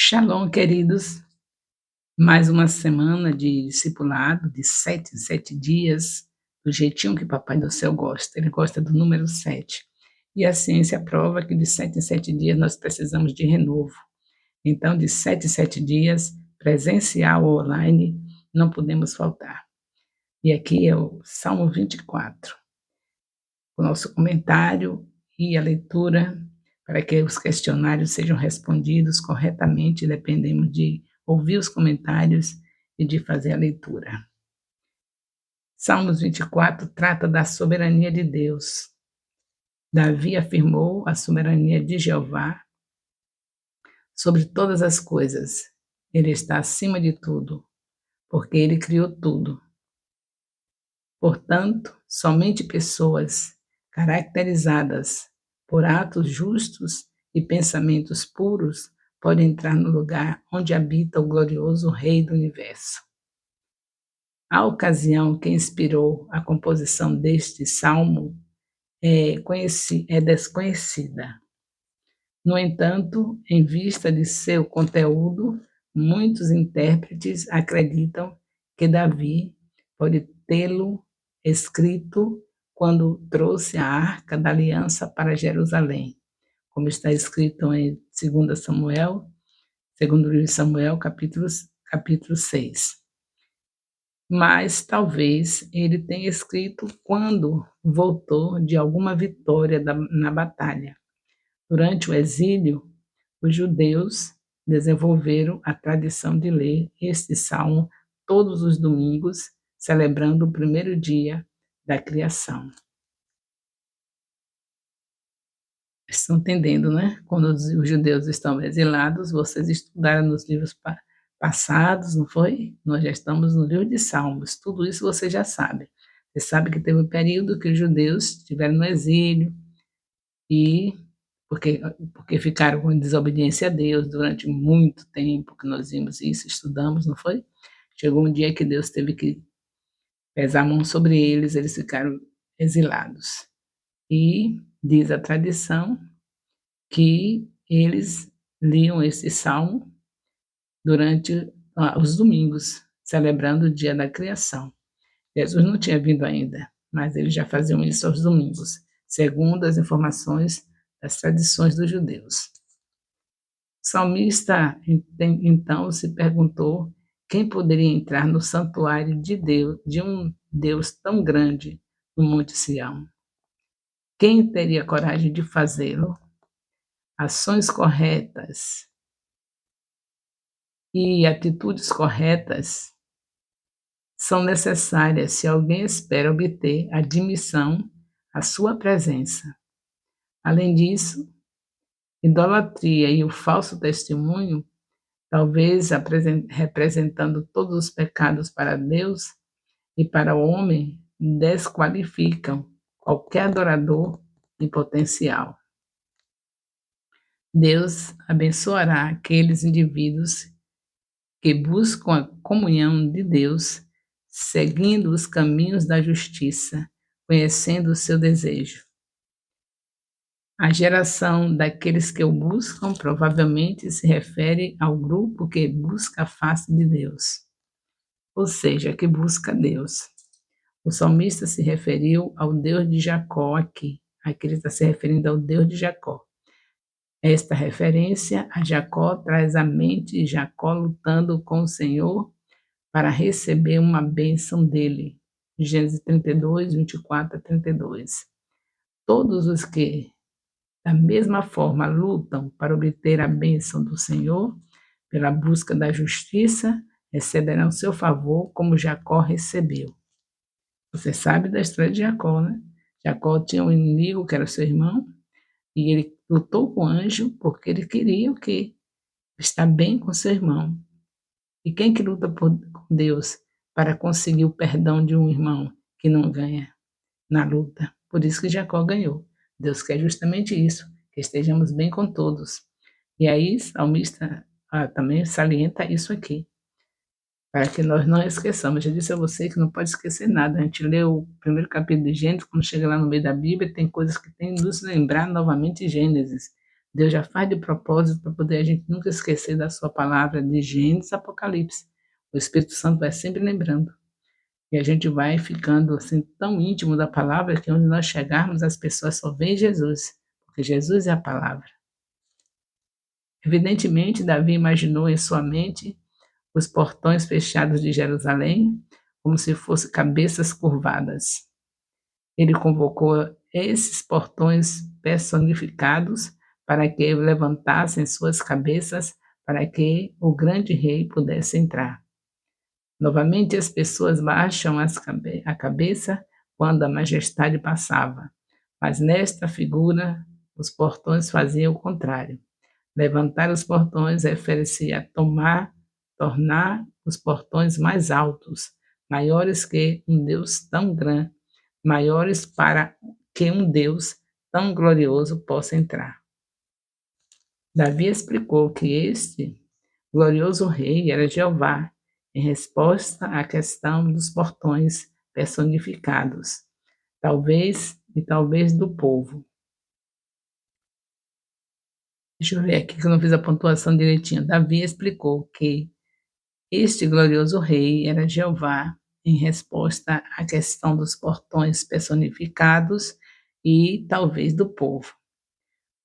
Shalom, queridos. Mais uma semana de discipulado, de 7 em 7 dias, do jeitinho que Papai do Céu gosta. Ele gosta do número 7. E a ciência prova que de 7 em 7 dias nós precisamos de renovo. Então, de 7 em 7 dias, presencial ou online, não podemos faltar. E aqui é o Salmo 24, o nosso comentário e a leitura, para que os questionários sejam respondidos corretamente, dependemos de ouvir os comentários e de fazer a leitura. Salmos 24 trata da soberania de Deus. Davi afirmou a soberania de Jeová sobre todas as coisas. Ele está acima de tudo, porque ele criou tudo. Portanto, somente pessoas caracterizadas por atos justos e pensamentos puros podem entrar no lugar onde habita o glorioso Rei do Universo. A ocasião que inspirou a composição deste salmo é desconhecida. No entanto, em vista de seu conteúdo, muitos intérpretes acreditam que Davi pode tê-lo escrito quando trouxe a Arca da Aliança para Jerusalém, como está escrito em 2 Samuel, segundo livro de Samuel, capítulo 6. Mas talvez ele tenha escrito quando voltou de alguma vitória na batalha. Durante o exílio, os judeus desenvolveram a tradição de ler este salmo todos os domingos, celebrando o primeiro dia da criação. Estão entendendo, né? Quando os judeus estão exilados, vocês estudaram nos livros passados, não foi? Nós já estamos no livro de Salmos, tudo isso você já sabe. Você sabe que teve um período que os judeus estiveram no exílio, e porque ficaram com desobediência a Deus durante muito tempo, que nós vimos isso, estudamos, não foi? Chegou um dia que Deus teve que pesar a mão sobre eles, eles ficaram exilados. E diz a tradição que eles liam esse salmo durante os domingos, celebrando o dia da criação. Jesus não tinha vindo ainda, mas eles já faziam isso aos domingos, segundo as informações das tradições dos judeus. O salmista, então, se perguntou quem poderia entrar no santuário de Deus, de um Deus tão grande no Monte Sião. Quem teria coragem de fazê-lo? Ações corretas e atitudes corretas são necessárias se alguém espera obter admissão à sua presença. Além disso, idolatria e o falso testemunho, talvez representando todos os pecados para Deus e para o homem, desqualificam qualquer adorador em potencial. Deus abençoará aqueles indivíduos que buscam a comunhão de Deus, seguindo os caminhos da justiça, conhecendo o seu desejo. A geração daqueles que o buscam provavelmente se refere ao grupo que busca a face de Deus, ou seja, que busca Deus. O salmista se referiu ao Deus de Jacó aqui. Aqui ele está se referindo ao Deus de Jacó. Esta referência a Jacó traz à mente Jacó lutando com o Senhor para receber uma bênção dele. Gênesis 32, 24 a 32. Todos os que, da mesma forma, lutam para obter a bênção do Senhor, pela busca da justiça, receberão seu favor como Jacó recebeu. Você sabe da história de Jacó, né? Jacó tinha um inimigo que era seu irmão, e ele lutou com o anjo porque ele queria o quê? Estar bem com seu irmão. E quem que luta com Deus para conseguir o perdão de um irmão que não ganha na luta? Por isso que Jacó ganhou. Deus quer justamente isso, que estejamos bem com todos. E aí, o salmista também salienta isso aqui, para que nós não esqueçamos. Já disse a você que não pode esquecer nada. A gente lê o primeiro capítulo de Gênesis, quando chega lá no meio da Bíblia, tem coisas que tem que nos lembrar novamente Gênesis. Deus já faz de propósito para poder a gente nunca esquecer da sua palavra de Gênesis, Apocalipse. O Espírito Santo vai sempre lembrando. E a gente vai ficando assim tão íntimo da palavra que onde nós chegarmos as pessoas só veem Jesus, porque Jesus é a palavra. Evidentemente, Davi imaginou em sua mente os portões fechados de Jerusalém como se fossem cabeças curvadas. Ele convocou esses portões personificados para que levantassem suas cabeças para que o grande rei pudesse entrar. Novamente as pessoas baixam a cabeça quando a majestade passava, mas nesta figura os portões faziam o contrário. Levantar os portões refere-se a tornar os portões mais altos, maiores que um Deus tão grande, maiores para que um Deus tão glorioso possa entrar. Davi explicou que este glorioso rei era Jeová, em resposta à questão dos portões personificados, talvez do povo. Deixa eu ver aqui que eu não fiz a pontuação direitinho. Davi explicou que este glorioso rei era Jeová, em resposta à questão dos portões personificados e talvez do povo.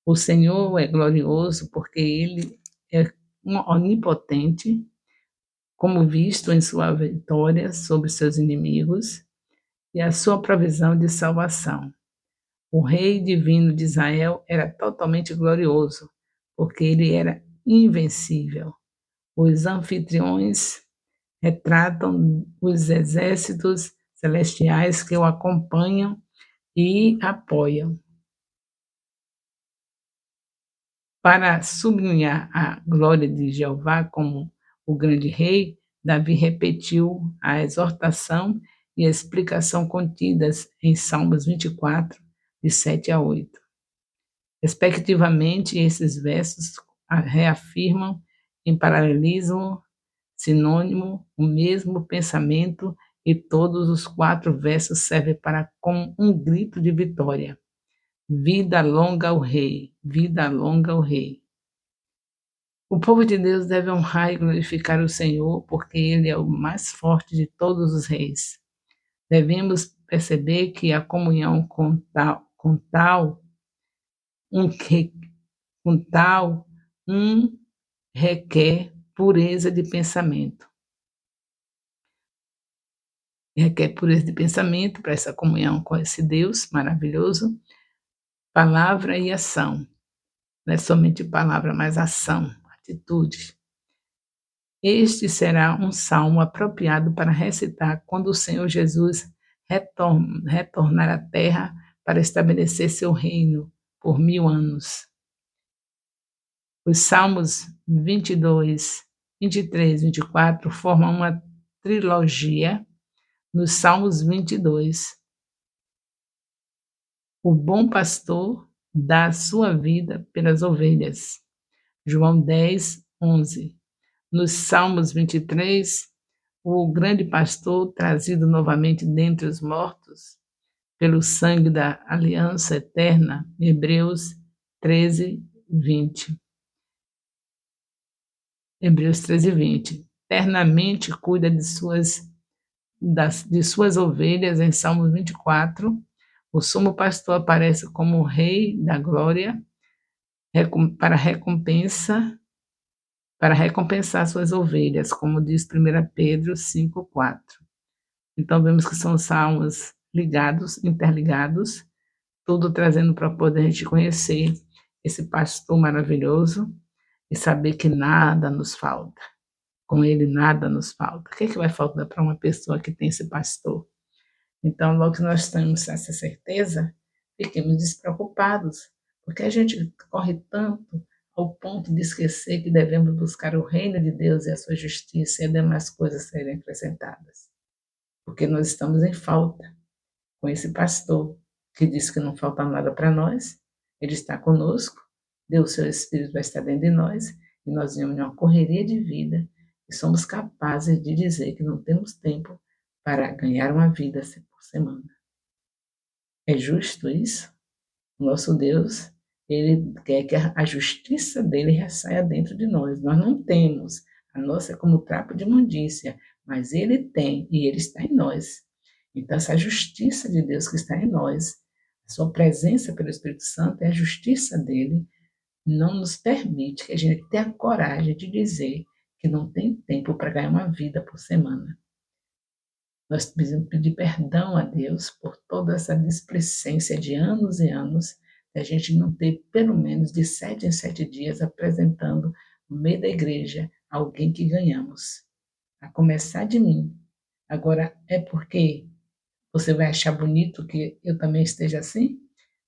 O Senhor é glorioso porque ele é onipotente, como visto em sua vitória sobre seus inimigos e a sua provisão de salvação. O Rei divino de Israel era totalmente glorioso, porque ele era invencível. Os anfitriões retratam os exércitos celestiais que o acompanham e apoiam. Para sublinhar a glória de Jeová como o grande rei, Davi repetiu a exortação e a explicação contidas em Salmos 24, de 7 a 8. Respectivamente, esses versos reafirmam em paralelismo sinônimo o mesmo pensamento e todos os 4 versos servem para como um grito de vitória. Vida longa ao rei, vida longa ao rei. O povo de Deus deve honrar e glorificar o Senhor, porque ele é o mais forte de todos os reis. Devemos perceber que a comunhão com tal um requer pureza de pensamento. Requer pureza de pensamento para essa comunhão com esse Deus maravilhoso, palavra e ação. Não é somente palavra, mas ação, atitude. Este será um salmo apropriado para recitar quando o Senhor Jesus retornar à terra para estabelecer seu reino por 1000 anos. Os salmos 22, 23, 24 formam uma trilogia nos salmos 22. O bom pastor dá a sua vida pelas ovelhas. João 10, 11. Nos Salmos 23, o grande pastor trazido novamente dentre os mortos pelo sangue da aliança eterna. Hebreus 13, 20. Hebreus 13, 20. Eternamente cuida de suas ovelhas em Salmos 24. O sumo pastor aparece como o rei da glória para recompensar suas ovelhas, como diz 1 Pedro 5,4. Então, vemos que são salmos ligados, interligados, tudo trazendo para poder a gente conhecer esse pastor maravilhoso e saber que nada nos falta. Com ele, nada nos falta. O que, é que vai faltar para uma pessoa que tem esse pastor? Então, logo que nós temos essa certeza, fiquemos despreocupados, porque a gente corre tanto ao ponto de esquecer que devemos buscar o reino de Deus e a sua justiça e as demais coisas serem acrescentadas. Porque nós estamos em falta com esse pastor que diz que não falta nada para nós, ele está conosco, Deus, seu Espírito vai estar dentro de nós e nós vamos em uma correria de vida e somos capazes de dizer que não temos tempo para ganhar uma vida por semana. É justo isso? Nosso Deus, Ele quer que a justiça dele saia dentro de nós. Nós não temos. A nossa é como trapo de imundícia, mas ele tem e ele está em nós. Então, essa justiça de Deus que está em nós, a sua presença pelo Espírito Santo é a justiça dele, não nos permite que a gente tenha a coragem de dizer que não tem tempo para ganhar uma vida por semana. Nós precisamos pedir perdão a Deus por toda essa displicência de anos e anos, da gente não ter pelo menos de 7 em 7 dias apresentando no meio da igreja alguém que ganhamos. A começar de mim. Agora, é porque você vai achar bonito que eu também esteja assim?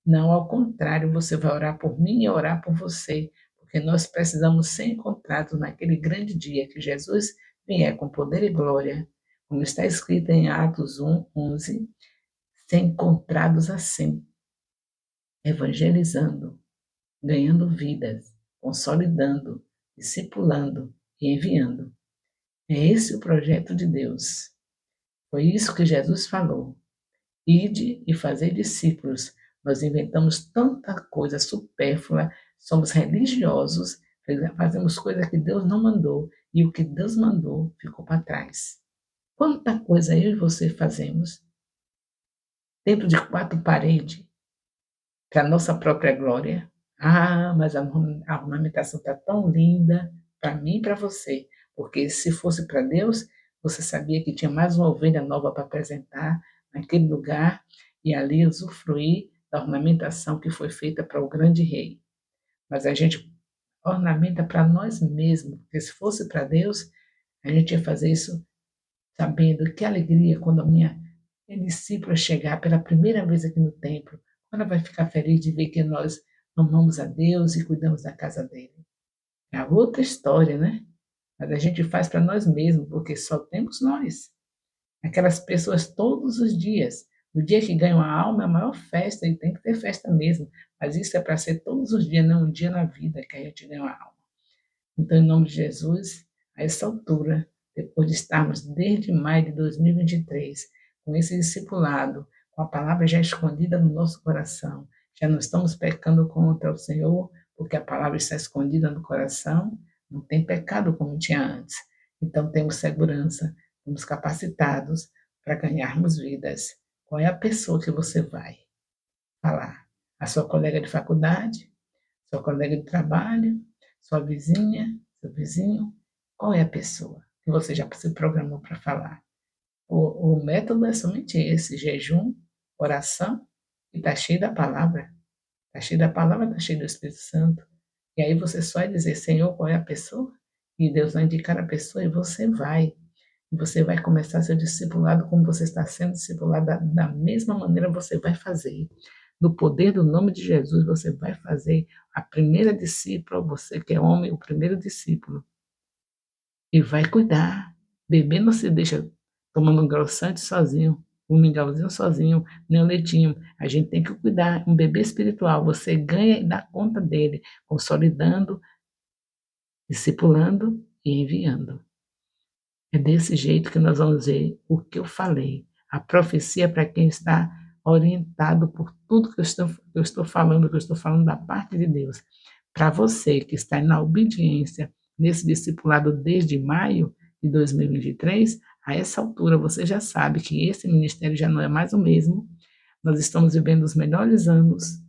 Não, ao contrário, você vai orar por mim e orar por você, porque nós precisamos ser encontrados naquele grande dia que Jesus vier com poder e glória, como está escrito em Atos 1, 11, ser encontrados assim, evangelizando, ganhando vidas, consolidando, discipulando e enviando. É esse o projeto de Deus. Foi isso que Jesus falou. Ide e fazer discípulos. Nós inventamos tanta coisa supérflua, somos religiosos, fazemos coisas que Deus não mandou, e o que Deus mandou ficou para trás. Quanta coisa eu e você fazemos dentro de 4 paredes, para a nossa própria glória. Ah, mas a ornamentação está tão linda para mim e para você, porque se fosse para Deus, você sabia que tinha mais uma ovelha nova para apresentar naquele lugar e ali usufruir da ornamentação que foi feita para o grande rei. Mas a gente ornamenta para nós mesmos, porque se fosse para Deus, a gente ia fazer isso sabendo que alegria quando a minha discípula chegar pela primeira vez aqui no templo, ela vai ficar feliz de ver que nós amamos a Deus e cuidamos da casa dele. É a outra história, né? Mas a gente faz para nós mesmos, porque só temos nós. Aquelas pessoas todos os dias. No dia que ganham a alma, é a maior festa, e tem que ter festa mesmo. Mas isso é para ser todos os dias, não um dia na vida que a gente ganha a alma. Então, em nome de Jesus, a essa altura, depois de estarmos desde maio de 2023 com esse discipulado, com a palavra já escondida no nosso coração, já não estamos pecando contra o Senhor, porque a palavra está escondida no coração, não tem pecado como tinha antes. Então, temos segurança, estamos capacitados para ganharmos vidas. Qual é a pessoa que você vai falar? A sua colega de faculdade? Sua colega de trabalho? Sua vizinha, seu vizinho, qual é a pessoa que você já se programou para falar? O método é somente esse: jejum, oração, e está cheio da palavra. Está cheio da palavra, está cheio do Espírito Santo. E aí você só vai dizer: Senhor, qual é a pessoa? E Deus vai indicar a pessoa e você vai. E você vai começar seu discipulado como você está sendo discipulado, da mesma maneira você vai fazer. No poder do nome de Jesus, você vai fazer a primeira discípula, você que é homem, o primeiro discípulo. E vai cuidar. Bebê não se deixa tomando um grossante sozinho, um mingauzinho sozinho, nem um leitinho. A gente tem que cuidar. Um bebê espiritual, você ganha e dá conta dele, consolidando, discipulando e enviando. É desse jeito que nós vamos ver o que eu falei. A profecia para quem está orientado por tudo que eu estou falando, que eu estou falando da parte de Deus. Para você que está na obediência nesse discipulado desde maio de 2023, a essa altura você já sabe que esse ministério já não é mais o mesmo. Nós estamos vivendo os melhores anos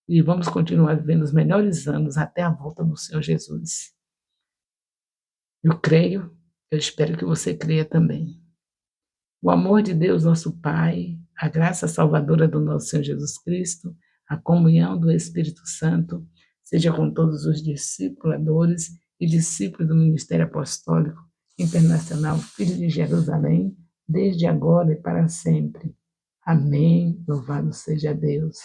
e vamos continuar vivendo os melhores anos até a volta do Senhor Jesus. Eu creio, eu espero que você creia também. O amor de Deus, nosso Pai, a graça salvadora do nosso Senhor Jesus Cristo, a comunhão do Espírito Santo, seja com todos os discipuladores e discípulos do Ministério Apostólico Internacional Filho de Jerusalém, desde agora e para sempre. Amém. Louvado seja Deus.